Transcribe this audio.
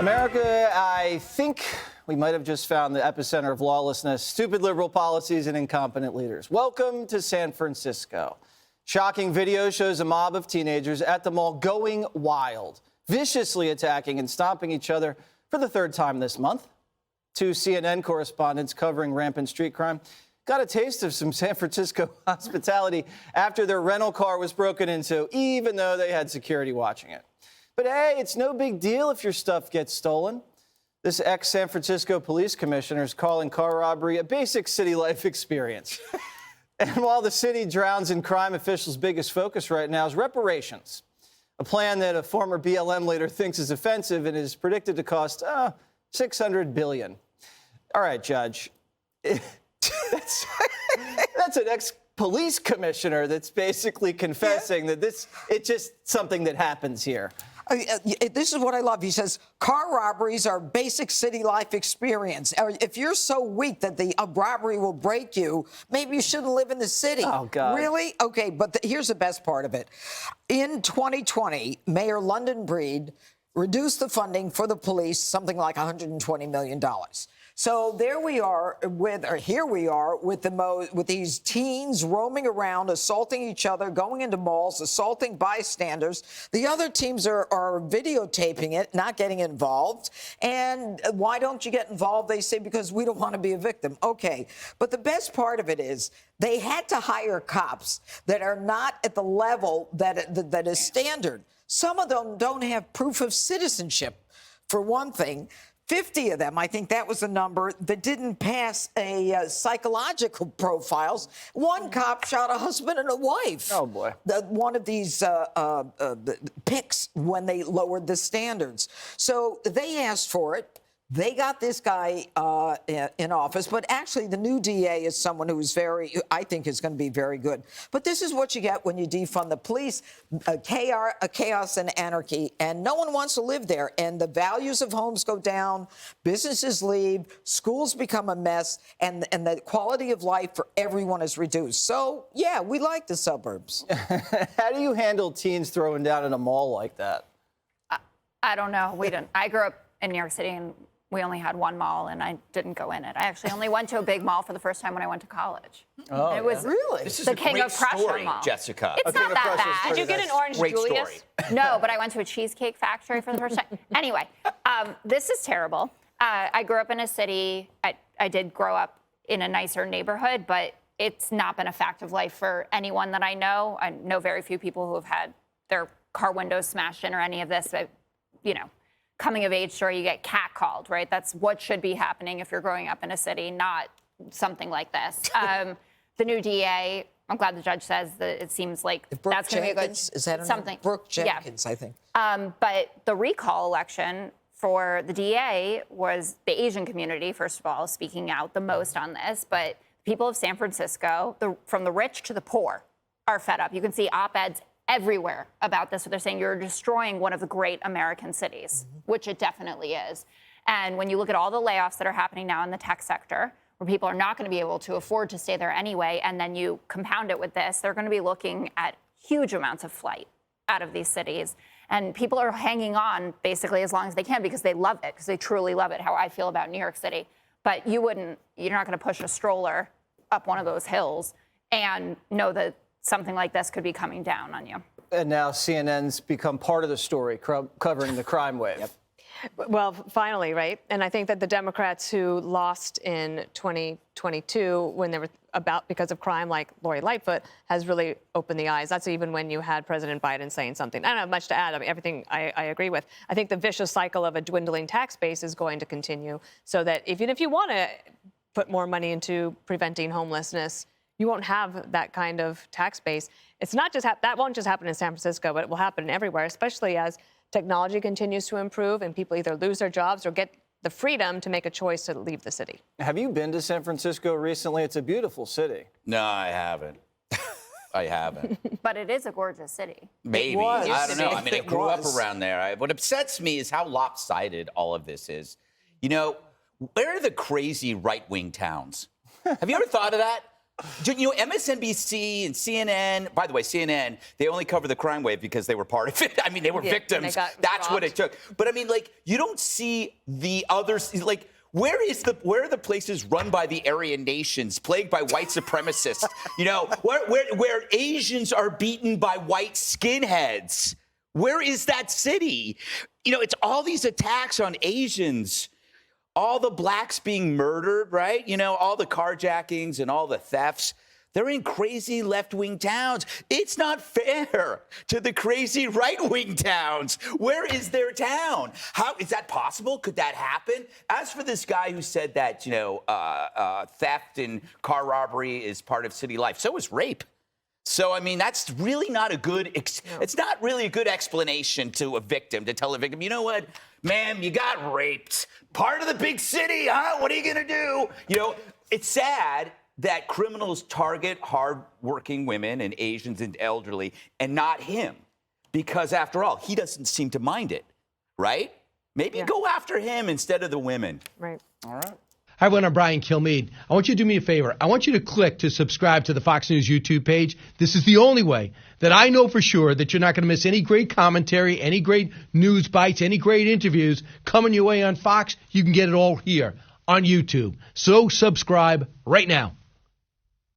America, I think we might have just found the epicenter of lawlessness, stupid liberal policies, and incompetent leaders. Welcome to San Francisco. Shocking video shows a mob of teenagers at the mall going wild, viciously attacking and stomping each other for the third time this month. Two CNN correspondents covering rampant street crime got a taste of some San Francisco hospitality after their rental car was broken into, even though they had security watching it. But hey, it's no big deal if your stuff gets stolen. This ex-San Francisco police commissioner is calling car robbery a basic city life experience. And while the city drowns in crime, officials' biggest focus right now is reparations, a plan that a former BLM leader thinks is offensive and is predicted to cost $600 billion. All right, Judge. That's an ex-police commissioner that's basically confessing that it's just something that happens here. This is what I love. He says, car robberies are basic city life experience. If you're so weak that the robbery will break you, maybe you shouldn't live in the city. Oh, God. Really? Okay, but here's the best part of it. In 2020, Mayor London Breed reduced the funding for the police, something like $120 million. So here we are with these teens roaming around, assaulting each other, going into malls, assaulting bystanders. The other teams are videotaping it, not getting involved. And why don't you get involved? They say, because we don't want to be a victim. Okay, but the best part of it is they had to hire cops that are not at the level that is standard. Some of them don't have proof of citizenship, for one thing. 50 of them, I think that was the number, that didn't pass a psychological profiles. One cop shot a husband and a wife. Oh, boy. One of these picks when they lowered the standards. So they asked for it. They got this guy in office, but actually the new DA is someone who is I think is going to be very good. But this is what you get when you defund the police, chaos and anarchy, and no one wants to live there. And the values of homes go down, businesses leave, schools become a mess, and the quality of life for everyone is reduced. So, yeah, we like the suburbs. How do you handle teens throwing down in a mall like that? I don't know. We didn't. I grew up in New York City, and we only had one mall, and I didn't go in it. I actually only went to a big mall for the first time when I went to college. Oh, and it was really? This is the a King great of Prussia story, mall. Jessica. It's not that bad. Did you get an Orange Great Julius? story. No, but I went to a cheesecake factory for the first time. Anyway, this is terrible. I grew up in a city. I did grow up in a nicer neighborhood, but it's not been a fact of life for anyone that I know. I know very few people who have had their car windows smashed in or any of this. But, you know, coming of age story, you get catcalled, right? That's what should be happening if you're growing up in a city, not something like this. The new DA, I'm glad the judge says that it seems like that's going to be a good Is that something. Brooke Jenkins, yeah. I think. But the recall election for the DA was the Asian community, first of all, speaking out the most on this. But people of San Francisco, from the rich to the poor, are fed up. You can see op-eds everywhere about this. So they're saying you're destroying one of the great American cities, which it definitely is. And when you look at all the layoffs that are happening now in the tech sector, where people are not going to be able to afford to stay there anyway, and then you compound it with this, they're going to be looking at huge amounts of flight out of these cities. And people are hanging on basically as long as they can because they love it, because they truly love it, how I feel about New York City. But you're not going to push a stroller up one of those hills and know that something like this could be coming down on you. And now CNN's become part of the story, covering the crime wave. Yep. Well, finally, right? And I think that the Democrats who lost in 2022 when they were because of crime, like Lori Lightfoot, has really opened the eyes. That's even when you had President Biden saying something. I don't have much to add. I mean, everything I agree with. I think the vicious cycle of a dwindling tax base is going to continue, so that even if you want to put more money into preventing homelessness, you won't have that kind of tax base. It's not just that won't just happen in San Francisco, but it will happen everywhere, especially as technology continues to improve and people either lose their jobs or get the freedom to make a choice to leave the city. Have you been to San Francisco recently? It's a beautiful city. No, I haven't. I haven't. But it is a gorgeous city. Maybe. I don't know. I mean, I grew up around there. What upsets me is how lopsided all of this is. You know, where are the crazy right-wing towns? Have you ever thought of that? MSNBC and CNN, by the way, CNN, they only cover the crime wave because they were part of it. I mean, they were victims. That's what it took. But I mean, like, you don't see the others, like, where are the places run by the Aryan nations, plagued by white supremacists? Where Asians are beaten by white skinheads? Where is that city? It's all these attacks on Asians. All the blacks being murdered, right? All the carjackings and all the thefts. They're in crazy left-wing towns. It's not fair to the crazy right-wing towns. Where is their town? How is that possible? Could that happen? As for this guy who said that, theft and car robbery is part of city life, so is rape. So, I mean, that's really not a good, it's not really a good explanation to a victim, to tell a victim, you know what, ma'am, you got raped. Part of the big city, huh? What are you going to do? It's sad that criminals target hardworking women and Asians and elderly and not him. Because after all, he doesn't seem to mind it, right? Maybe go after him instead of the women. Right. All right. Hi, everyone. I'm Brian Kilmeade. I want you to do me a favor. I want you to click to subscribe to the Fox News YouTube page. This is the only way that I know for sure that you're not going to miss any great commentary, any great news bites, any great interviews coming your way on Fox. You can get it all here on YouTube. So subscribe right now.